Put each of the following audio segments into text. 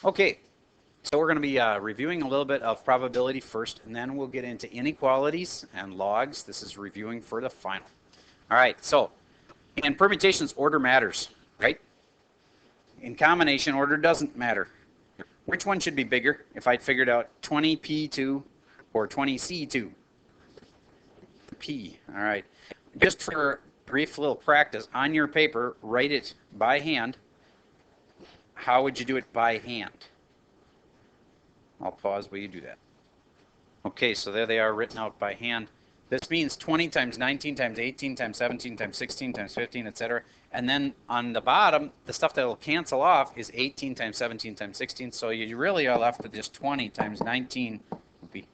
Okay, so we're going to be reviewing a little bit of probability first, and then we'll get into inequalities and logs. This is reviewing for the final. All right, so in permutations, order matters, right? In combination, order doesn't matter. Which one should be bigger if I'd figured out 20p2 or 20c2? P, all right. Just for brief little practice, on your paper, write it by hand. How would you do it by hand? I'll pause while you do that. Okay, so there they are written out by hand. This means 20 times 19 times 18 times 17 times 16 times 15, etc. And then on the bottom, the stuff that will cancel off is 18 times 17 times 16. So you really are left with just 20 times 19 would be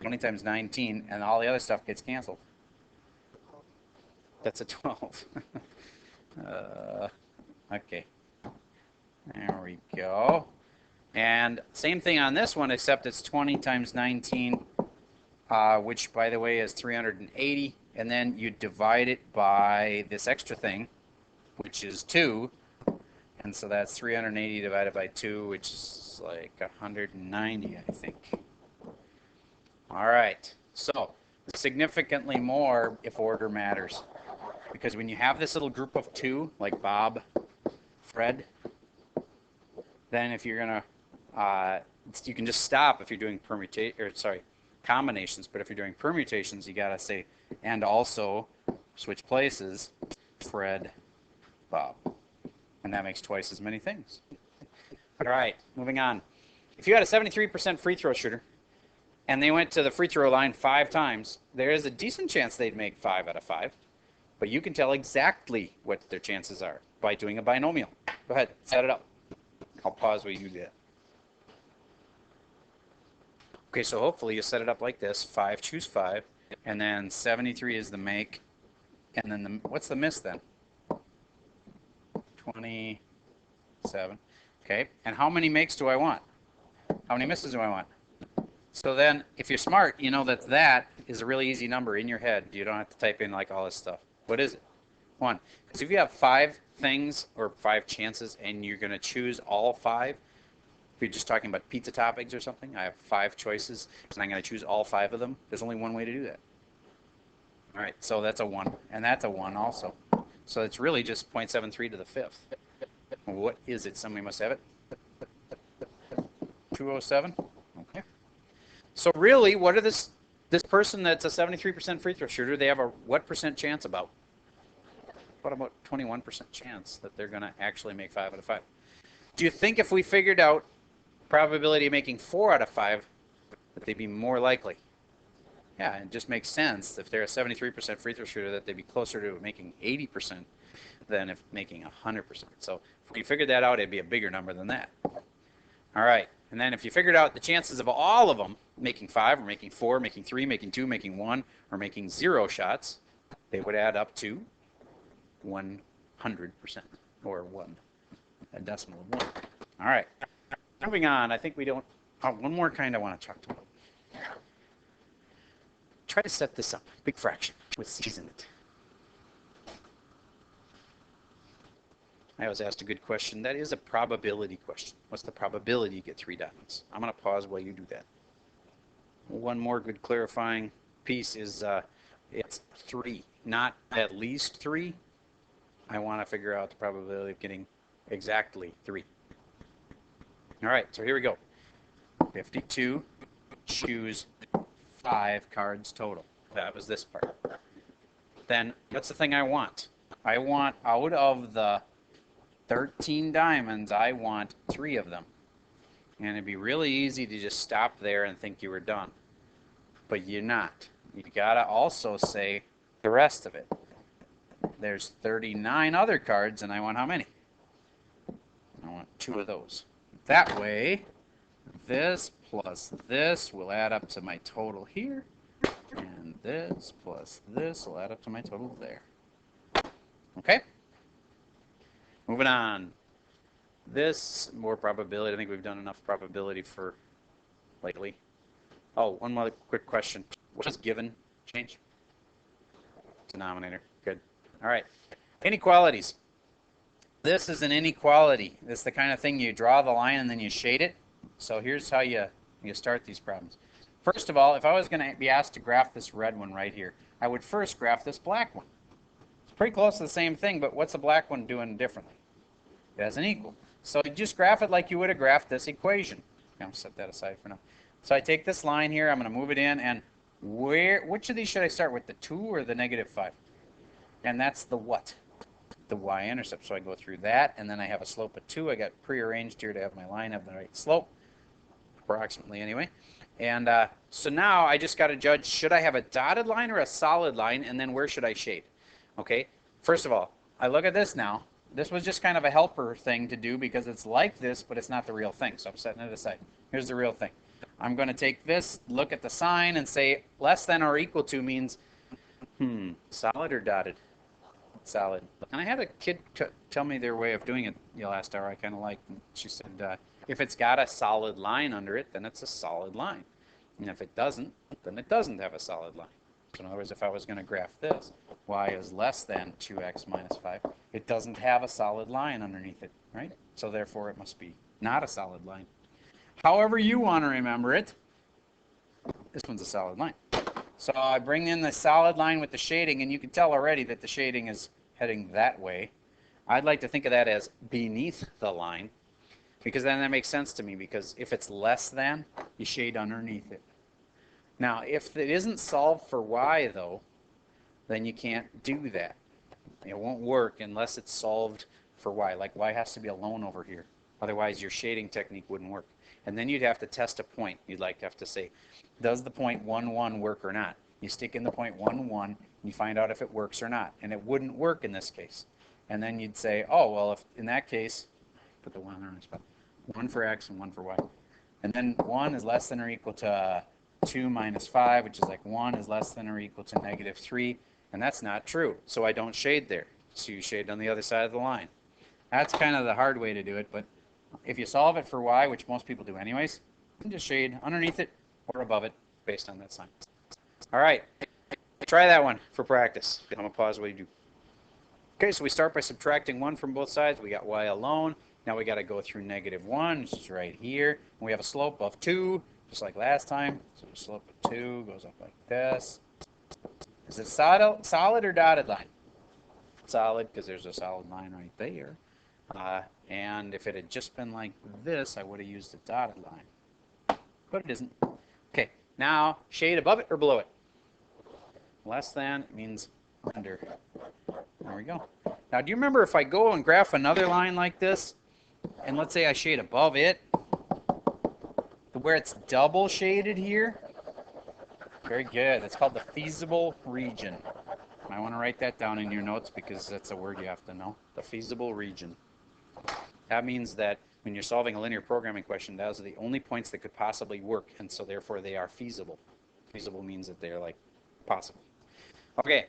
20 times 19, and all the other stuff gets canceled. That's a 12. Okay. There we go. And same thing on this one, except it's 20 times 19, which, by the way, is 380. And then you divide it by this extra thing, which is 2. And so that's 380 divided by 2, which is like 190, I think. All right. So significantly more if order matters. Because when you have this little group of 2, like Bob, Fred, then if you're going to, you can just stop if you're doing combinations. But if you're doing permutations, you got to say, and also switch places, Fred, Bob. And that makes twice as many things. All right, moving on. If you had a 73% free throw shooter, and they went to the free throw line 5 times, there is a decent chance they'd make 5 out of 5. But you can tell exactly what their chances are by doing a binomial. Go ahead, set it up. I'll pause while you do that. Okay, so hopefully you set it up like this. 5, choose 5. And then 73 is the make. And then what's the miss then? 27. Okay, and how many makes do I want? How many misses do I want? So then, if you're smart, you know that is a really easy number in your head. You don't have to type in like all this stuff. What is it? 1. Because if you have 5 things or 5 chances and you're going to choose all 5, if you're just talking about pizza toppings or something, I have 5 choices and I'm going to choose all 5 of them. There's only one way to do that. All right, so that's a 1, and that's a 1 also. So it's really just 0.73 to the 5th. What is it? Somebody must have it. 207. Okay. So really, what are this person that's a 73% free throw shooter? They have a what percent chance about? What about 21% chance that they're going to actually make 5 out of 5? Do you think if we figured out probability of making 4 out of 5, that they'd be more likely? Yeah, it just makes sense. If they're a 73% free throw shooter, that they'd be closer to making 80% than if making 100%. So if we figured that out, it'd be a bigger number than that. All right, and then if you figured out the chances of all of them making 5 or making 4, making 3, making 2, making 1, or making 0 shots, they would add up to 100%, or 1, a decimal of 1. All right, moving on. I think we don't, one more kind I want to talk about. Try to set this up, big fraction with C's in it. I was asked a good question. That is a probability question. What's the probability you get 3 diamonds? I'm going to pause while you do that. One more good clarifying piece is it's 3, not at least 3. I want to figure out the probability of getting exactly 3. All right, so here we go. 52, choose 5 cards total. That was this part. Then what's the thing I want? I want out of the 13 diamonds, I want 3 of them. And it'd be really easy to just stop there and think you were done. But you're not. You gotta also say the rest of it. There's 39 other cards, and I want how many? I want 2 of those. That way, this plus this will add up to my total here, and this plus this will add up to my total there. Okay? Moving on. This, more probability. I think we've done enough probability for lately. Oh, one more quick question. What does given change? Denominator. Good. All right. Inequalities. This is an inequality. This is the kind of thing you draw the line and then you shade it. So here's how you start these problems. First of all, if I was going to be asked to graph this red one right here, I would first graph this black one. It's pretty close to the same thing, but what's the black one doing differently? It has an equal. So you just graph it like you would have graphed this equation. I'm going to set that aside for now. So I take this line here, I'm going to move it in, and which of these should I start with, the 2 or the -5? And that's the what? The y-intercept. So I go through that, and then I have a slope of 2. I got prearranged here to have my line have the right slope, approximately anyway. And so now I just got to judge, should I have a dotted line or a solid line, and then where should I shade? Okay, first of all, I look at this now. This was just kind of a helper thing to do because it's like this, but it's not the real thing. So I'm setting it aside. Here's the real thing. I'm going to take this, look at the sign, and say less than or equal to means, solid or dotted? Solid. And I had a kid tell me their way of doing it last hour I kind of liked. She said, if it's got a solid line under it, then it's a solid line. And if it doesn't, then it doesn't have a solid line. So in other words, if I was going to graph this, y is less than 2x minus 5, it doesn't have a solid line underneath it, right? So therefore, it must be not a solid line. However you want to remember it, this one's a solid line. So I bring in the solid line with the shading, and you can tell already that the shading is heading that way. I'd like to think of that as beneath the line, because then that makes sense to me, because if it's less than, you shade underneath it. Now, if it isn't solved for y, though, then you can't do that. It won't work unless it's solved for y. Like y has to be alone over here. Otherwise, your shading technique wouldn't work. And then you'd have to test a point. You'd like to have to say, does the point 1, 1 work or not? You stick in the point 1, 1, and you find out if it works or not. And it wouldn't work in this case. And then you'd say, oh, well, if in that case, put the 1 on the spot. 1 for x and 1 for y. And then 1 is less than or equal to 2 minus 5, which is like 1 is less than or equal to -3. And that's not true. So I don't shade there. So you shade on the other side of the line. That's kind of the hard way to do it. But if you solve it for y, which most people do anyways, you can just shade underneath it or above it based on that sign. All right. Try that one for practice. I'm going to pause while you do. Okay, so we start by subtracting 1 from both sides. We got y alone. Now we got to go through -1, which is right here. And we have a slope of 2, just like last time. So the slope of 2 goes up like this. Is it solid or dotted line? Solid, because there's a solid line right there. And if it had just been like this, I would have used a dotted line. But it isn't. Okay, now shade above it or below it? Less than means under. There we go. Now, do you remember if I go and graph another line like this, and let's say I shade above it, where it's double shaded here? Very good. It's called the feasible region. I want to write that down in your notes because that's a word you have to know. The feasible region. That means that when you're solving a linear programming question, those are the only points that could possibly work, and so therefore they are feasible. Feasible means that they're like possible. Okay,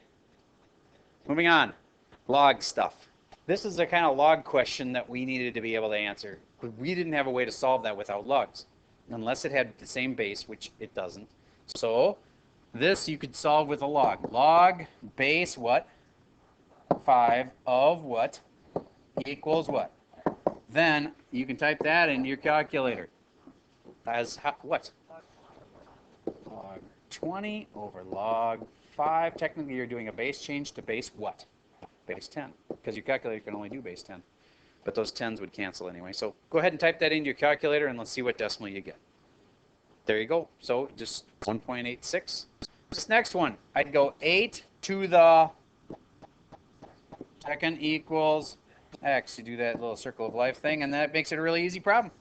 moving on. Log stuff. This is the kind of log question that we needed to be able to answer. But we didn't have a way to solve that without logs, unless it had the same base, which it doesn't. So this you could solve with a log. Log base what? 5 of what equals what? Then you can type that into your calculator as what? Log 20 over log 5. Technically, you're doing a base change to base what? Base 10, because your calculator can only do base 10. But those 10s would cancel anyway. So go ahead and type that into your calculator, and let's see what decimal you get. There you go. So just 1.86. This next one, I'd go 8 to the second equals x. You do that little circle of life thing, and that makes it a really easy problem.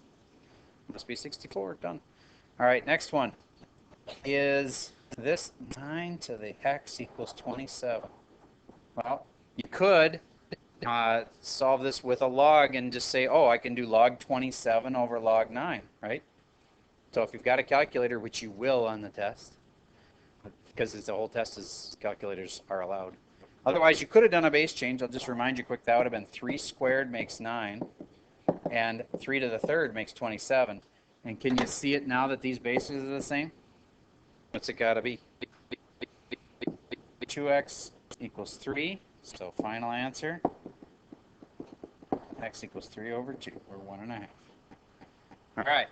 Must be 64. Done. All right, next one is this 9 to the x equals 27. Well, you could solve this with a log and just say, oh, I can do log 27 over log 9, right? So if you've got a calculator, which you will on the test, because the whole test is calculators are allowed. Otherwise, you could have done a base change. I'll just remind you quick, that would have been 3 squared makes 9, and 3 to the third makes 27. And can you see it now that these bases are the same? What's it got to be? 2x equals 3. So final answer, x equals 3 over 2, or 1.5. All right.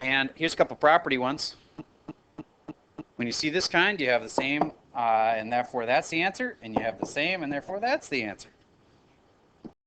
And here's a couple property ones. When you see this kind, you have the same, and therefore that's the answer, and you have the same, and therefore that's the answer.